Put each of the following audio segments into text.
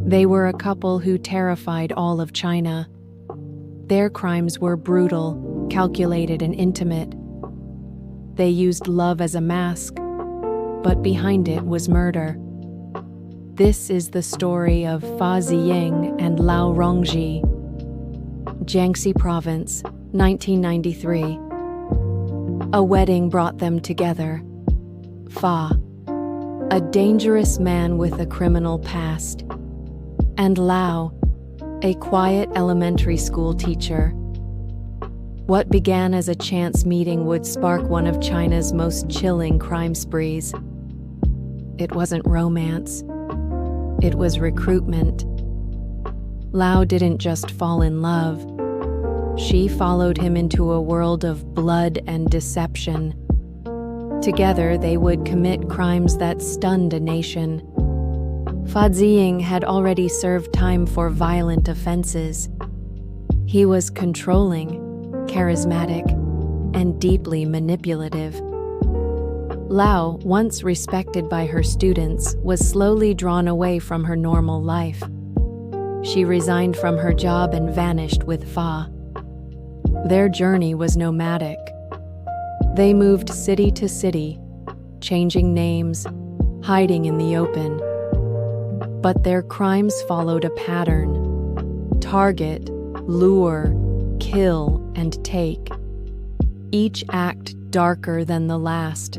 They were a couple who terrified all of China. Their crimes were brutal, calculated, and intimate. They used love as a mask, but behind it was murder. This is the story of Fa Ziying and Lao Rongzhi. Jiangxi Province, 1993. A wedding brought them together. Fa, a dangerous man with a criminal past, and Lao, a quiet elementary school teacher. What began as a chance meeting would spark one of China's most chilling crime sprees. It wasn't romance. It was recruitment. Lao didn't just fall in love. She followed him into a world of blood and deception. Together, they would commit crimes that stunned a nation. Fa Ziying had already served time for violent offenses. He was controlling, charismatic, and deeply manipulative. Lao, once respected by her students, was slowly drawn away from her normal life. She resigned from her job and vanished with Fa. Their journey was nomadic. They moved city to city, changing names, hiding in the open. But their crimes followed a pattern: target, lure, kill, and take. Each act darker than the last.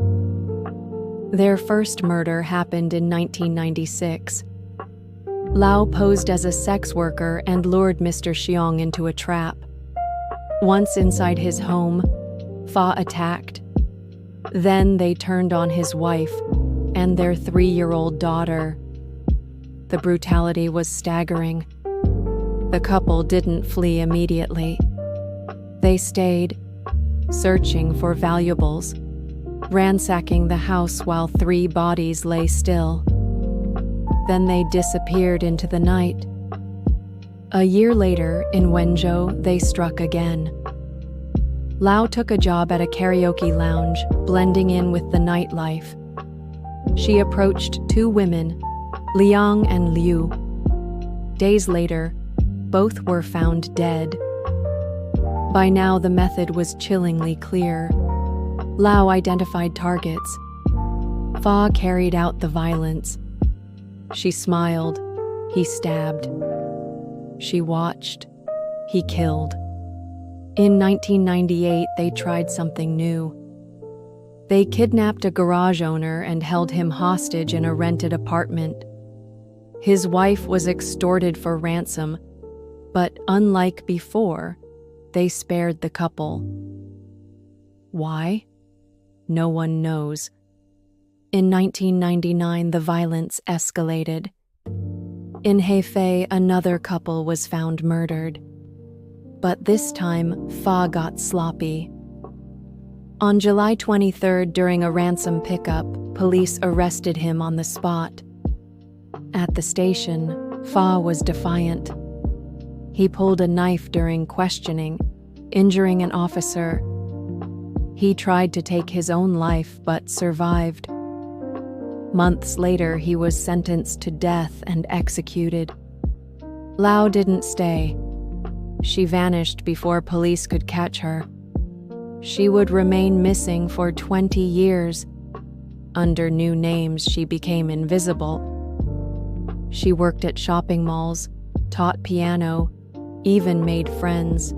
Their first murder happened in 1996. Lao posed as a sex worker and lured Mr. Xiong into a trap. Once inside his home, Fa attacked. Then they turned on his wife and their 3-year-old daughter. The brutality was staggering. The couple didn't flee immediately. They stayed, searching for valuables, ransacking the house while 3 bodies lay still. Then they disappeared into the night. A year later, in Wenzhou, they struck again. Lao took a job at a karaoke lounge, blending in with the nightlife. She approached 2 women, Liang and Liu. Days later, both were found dead. By now, the method was chillingly clear. Lao identified targets. Fa carried out the violence. She smiled. He stabbed. She watched. He killed. In 1998, they tried something new. They kidnapped a garage owner and held him hostage in a rented apartment. His wife was extorted for ransom, but unlike before, they spared the couple. Why? No one knows. In 1999, the violence escalated. In Hefei, another couple was found murdered. But this time, Fa got sloppy. On July 23rd, during a ransom pickup, police arrested him on the spot. At the station, Fa was defiant. He pulled a knife during questioning, injuring an officer. He tried to take his own life, but survived. Months later, he was sentenced to death and executed. Lao didn't stay. She vanished before police could catch her. She would remain missing for 20 years. Under new names, she became invisible. She worked at shopping malls, taught piano, even made friends.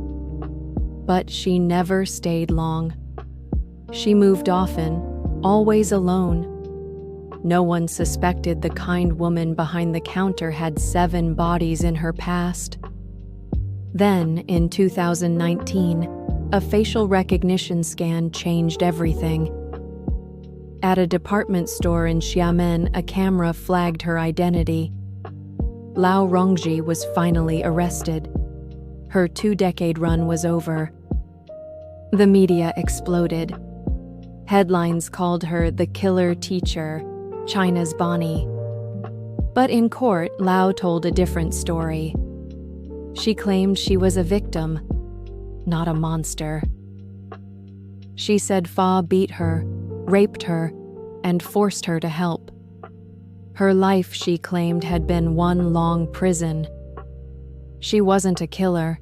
But she never stayed long. She moved often, always alone. No one suspected the kind woman behind the counter had 7 bodies in her past. Then, in 2019, a facial recognition scan changed everything. At a department store in Xiamen, a camera flagged her identity. Lao Rongzhi was finally arrested. Her 2-decade run was over. The media exploded. Headlines called her the killer teacher, China's Bonnie. But in court, Lao told a different story. She claimed she was a victim, not a monster. She said Fa beat her, raped her, and forced her to help. Her life, she claimed, had been one long prison. She wasn't a killer,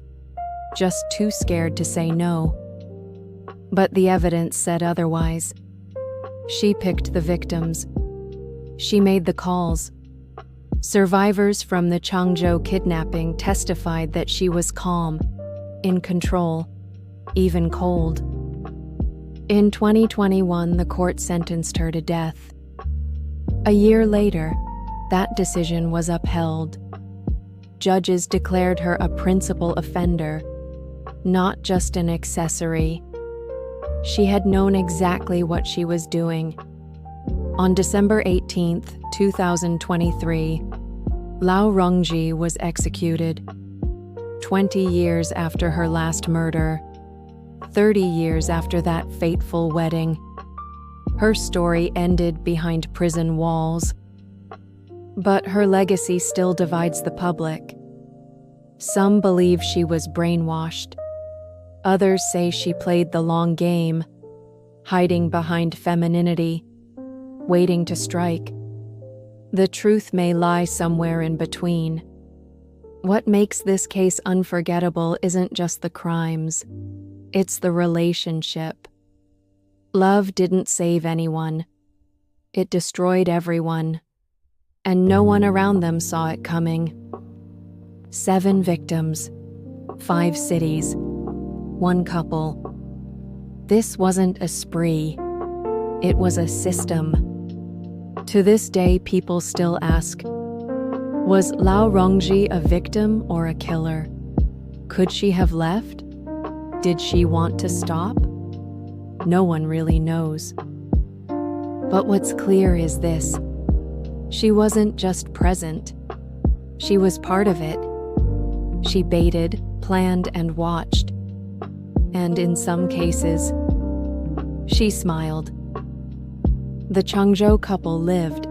just too scared to say no. But the evidence said otherwise. She picked the victims. She made the calls. Survivors from the Changzhou kidnapping testified that she was calm, in control, even cold. In 2021, the court sentenced her to death. A year later, that decision was upheld. Judges declared her a principal offender, not just an accessory. She had known exactly what she was doing. On December 18, 2023, Lao Rongzhi was executed. 20 years after her last murder, 30 years after that fateful wedding, her story ended behind prison walls. But her legacy still divides the public. Some believe she was brainwashed. Others say she played the long game, hiding behind femininity, waiting to strike. The truth may lie somewhere in between. What makes this case unforgettable isn't just the crimes, it's the relationship. Love didn't save anyone. It destroyed everyone, and no one around them saw it coming. 7 victims, 5 cities, 1 couple. This wasn't a spree. It was a system. To this day, people still ask, was Lao Rongzhi a victim or a killer? Could she have left? Did she want to stop? No one really knows. But what's clear is this: she wasn't just present. She was part of it. She baited, planned, and watched. And in some cases, she smiled. The Changzhou couple lived.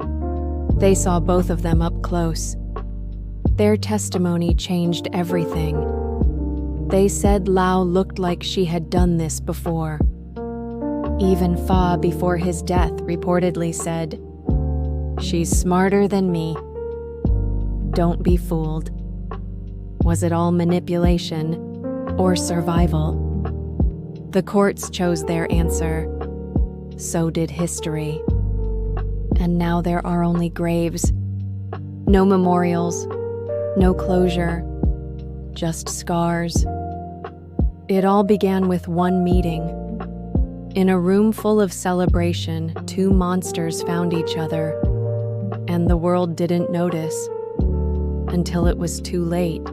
They saw both of them up close. Their testimony changed everything. They said Lao looked like she had done this before. Even Fa, before his death, reportedly said, "She's smarter than me." Don't be fooled. Was it all manipulation or survival? The courts chose their answer. So did history. And now there are only graves. No memorials, no closure, just scars. It all began with one meeting. In a room full of celebration, 2 monsters found each other, and the world didn't notice until it was too late.